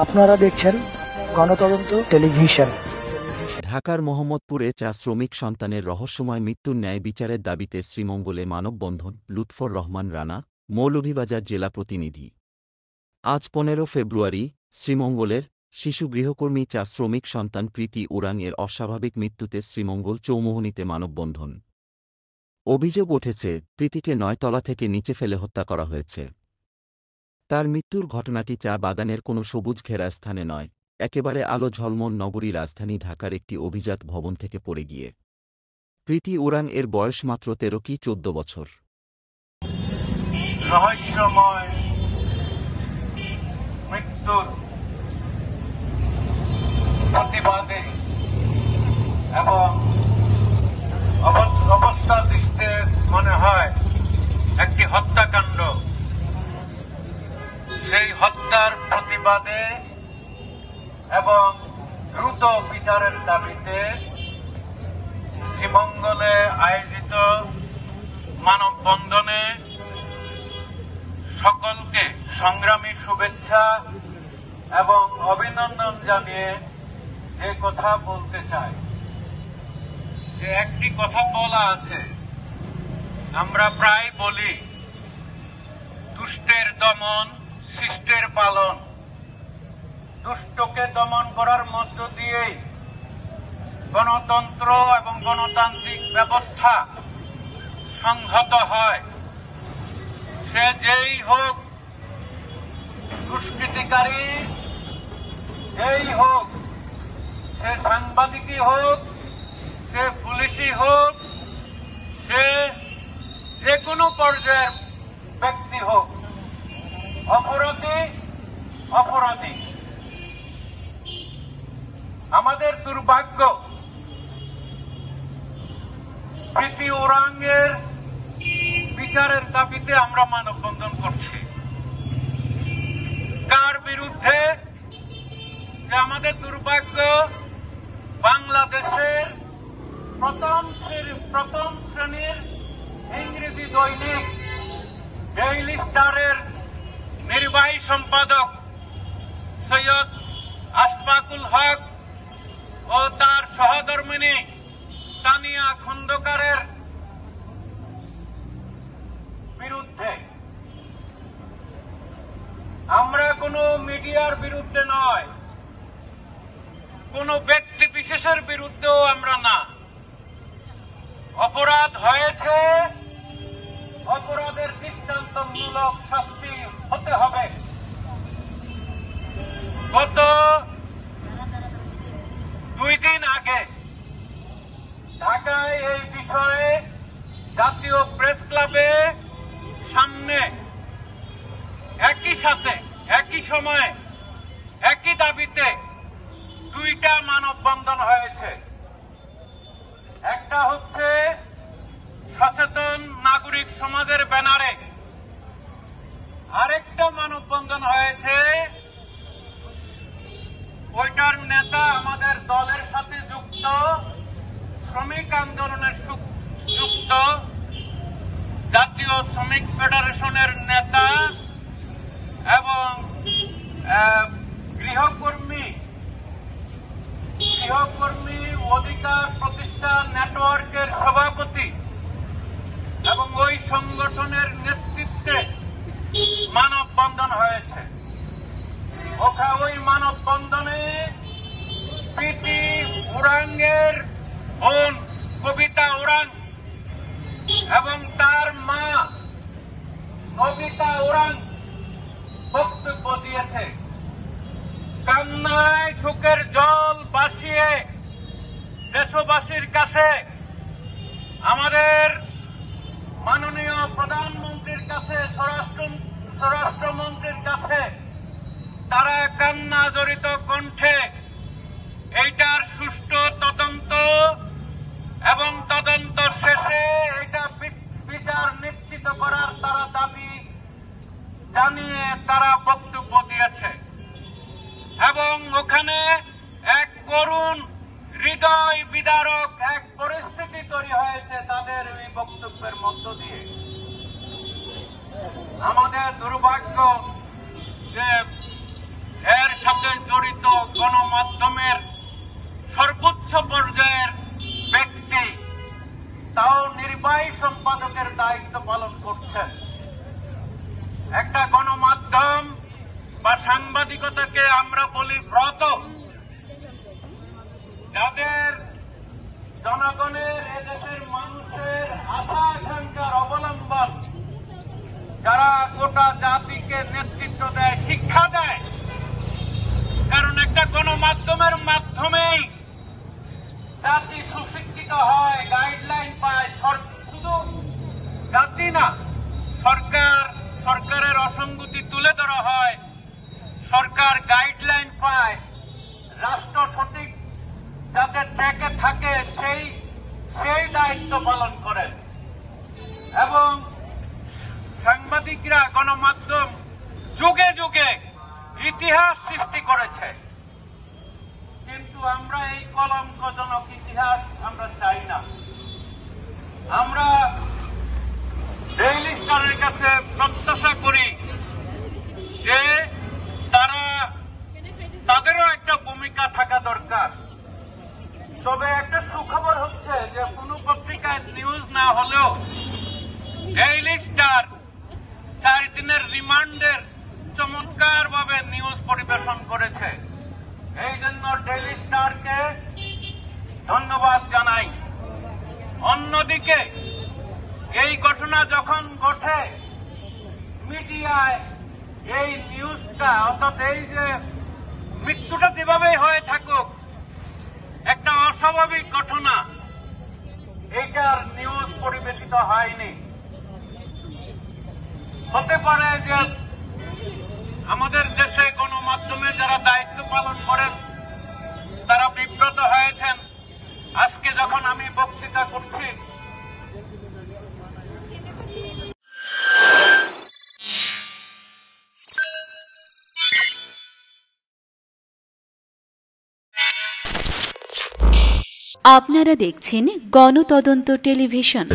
আপনারা দেখছেন গণতদন্ত টেলিভিশন। ঢাকার মোহাম্মদপুরে চা শ্রমিক সন্তানের রহস্যময় মৃত্যুর ন্যায় বিচারের দাবিতে শ্রীমঙ্গলে মানববন্ধন। লুৎফর রহমান রানা, মৌলভীবাজার জেলা প্রতিনিধি। আজ 15 ফেব্রুয়ারি শ্রীমঙ্গলের শিশু গৃহকর্মী চা শ্রমিক সন্তান প্রীতি উরাং এর অস্বাভাবিক মৃত্যুতে শ্রীমঙ্গল চৌমুহনীতে মানববন্ধন। অভিযোগ উঠেছে, প্রীতিকে 9 তলা থেকে নিচে ফেলে হত্যা করা হয়েছে। তার মৃত্যুর ঘটনাটি চা বাগানের কোনো সবুজ ঘেরা স্থানে নয়, একেবারে আলো ঝলমল নগরী রাজধানী ঢাকার একটি অভিজাত ভবন থেকে পড়ে গিয়ে। প্রীতি উরাং এর বয়স মাত্র 13 কি 14 বছর। রহস্যময় মৃত্যুর প্রতিবাদে এবং অবস্থা দৃষ্টে মনে হয় একটি হত্যাকাণ্ড। সেই হত্যার প্রতিবাদে এবং দ্রুত বিচারের দাবিতে শ্রীমঙ্গলে আয়োজিত মানববন্ধনে সকলকে সংগ্রামী শুভেচ্ছা এবং অভিনন্দন জানিয়ে যে কথা বলতে চাই, যে একটি কথা বলা আছে, আমরা প্রায় বলি দুষ্টের দমন শিষ্টের পালন। দুষ্টকে দমন করার মধ্য দিয়েই গণতন্ত্র এবং গণতান্ত্রিক ব্যবস্থা সংহত হয়। সে যেই হোক, দুষ্কৃতিকারী যেই হোক, সে সাংবাদিকই হোক, সে পুলিশই হোক, সে যে কোনো পর্যায়ের ব্যক্তি হোক, অপরাধী অপরাধী। আমাদের দুর্ভাগ্য, প্রীতি উরাংয়ের বিচারের দাবিতে আমরা মানববন্ধন করছি। কার বিরুদ্ধে? যে আমাদের দুর্ভাগ্য, বাংলাদেশের প্রথম শ্রেণীর ইংরেজি দৈনিক ডেইলি স্টারের নির্বাহী সম্পাদক সৈয়দ আশফাকুল হক ও তার সহধর্মিণী তানিয়া খন্দকারের বিরুদ্ধে। আমরা কোনো মিডিয়ার বিরুদ্ধে নয়, কোনো ব্যক্তি বিশেষের বিরুদ্ধেও আমরা না। অপরাধ হয়েছে, অপরাধের দৃষ্টান্তমূলক শাস্তি হতে হবে। গত 2 দিন আগে ঢাকায় এই বিষয়ে জাতীয় প্রেস ক্লাবে সামনে একই সাথে একই সময়ে একই দাবিতে 2টা মানববন্ধন হয়েছে। একটা হচ্ছে সচেতন নাগরিক সমাজের ব্যানারে, আরেকটা মানববন্ধন হয়েছে, ওইটার নেতা আমাদের দলের সাথে যুক্ত, শ্রমিক আন্দোলনের যুক্ত জাতীয় শ্রমিক ফেডারেশনের নেতা এবং গৃহকর্মী অধিকার প্রতিষ্ঠা নেটওয়ার্কের সভাপতি এবং ওই সংগঠনের নেতৃত্বে মানববন্ধন হয়েছে। ওই মানববন্ধনে প্রীতি উরাংয়ের বোন কবিতা উরাং এবং তার মা কবিতা উরাং বক্তব্য দিয়েছে। কান্নায় চোখের জল ভাসিয়ে দেশবাসীর কাছে, আমাদের মাননীয় প্রধানমন্ত্রীর কাছে, স্বরাষ্ট্রমন্ত্রীর কাছে তারা কান্না জড়িত কণ্ঠে এইটার সুষ্ঠু তদন্ত এবং তদন্ত শেষে এটা বিচার নিশ্চিত করার তারা দাবি জানিয়ে তারা বক্তব্য দিয়েছে। এবং ওখানে এক করুণ হৃদয় বিদারক এক পরিস্থিতি তৈরি হয়েছে তাদের এই বক্তব্যের মধ্য দিয়ে। আমাদের দুর্ভাগ্য যে এর সাথে জড়িত গণমাধ্যমের সর্বোচ্চ পর্যায়ের ব্যক্তি তাও নির্বাহী সম্পাদকের দায়িত্ব পালন করছেন। একটা গণমাধ্যম বা সাংবাদিকতাকে আমরা বলি ব্রত, যাদের জনগণের এদেশের মানুষের আশা আকাঙ্ক্ষার অবলম্বন, যারা গোটা জাতিকে নেতৃত্ব দেয়, শিক্ষা দেয়। কারণ একটা গণমাধ্যমের মাধ্যমেই জাতি সুশিক্ষিত হয়, গাইডলাইন পায়। শুধু জাতি না, সরকারের অসঙ্গতি তুলে ধরা হয়, সরকার গাইডলাইন পায়, রাষ্ট্র সঠিক যাতে ট্র্যাকে থাকে সেই দায়িত্ব পালন করেন। এবং সাংবাদিকরা, গণমাধ্যম যুগে যুগে ইতিহাস সৃষ্টি করেছে, কিন্তু আমরা এই কলঙ্কজনক ইতিহাস আমরা চাই না। আমরা ডেইলি স্টারের কাছে প্রত্যাশা করি যে তাদেরও একটা ভূমিকা থাকা দরকার। তবে একটা সুখবর হচ্ছে যে কোন পত্রিকায় নিউজ না হলেও ডেইলি স্টার 4 দিনের রিমান্ডের চমৎকারভাবে নিউজ পরিবেশন করেছে। এই জন্য ডেইলি স্টারকে ধন্যবাদ জানাই। অন্যদিকে এই ঘটনা যখন ঘটে, মিডিয়ায় এই নিউজটা, অর্থাৎ এই যে মৃত্যুটা যেভাবেই হয়ে থাকুক, একটা অস্বাভাবিক ঘটনা, এটার নিউজ পরিবেশিত হয়নি। হতে পারে যে আমাদের দেশে গণমাধ্যমে যারা দায়িত্ব পালন করেন তারা বিব্রত হয়েছেন। আজকে যখন আমি বক্তৃতা করছি, আপনারা দেখছেন গণতদন্ত টেলিভিশন।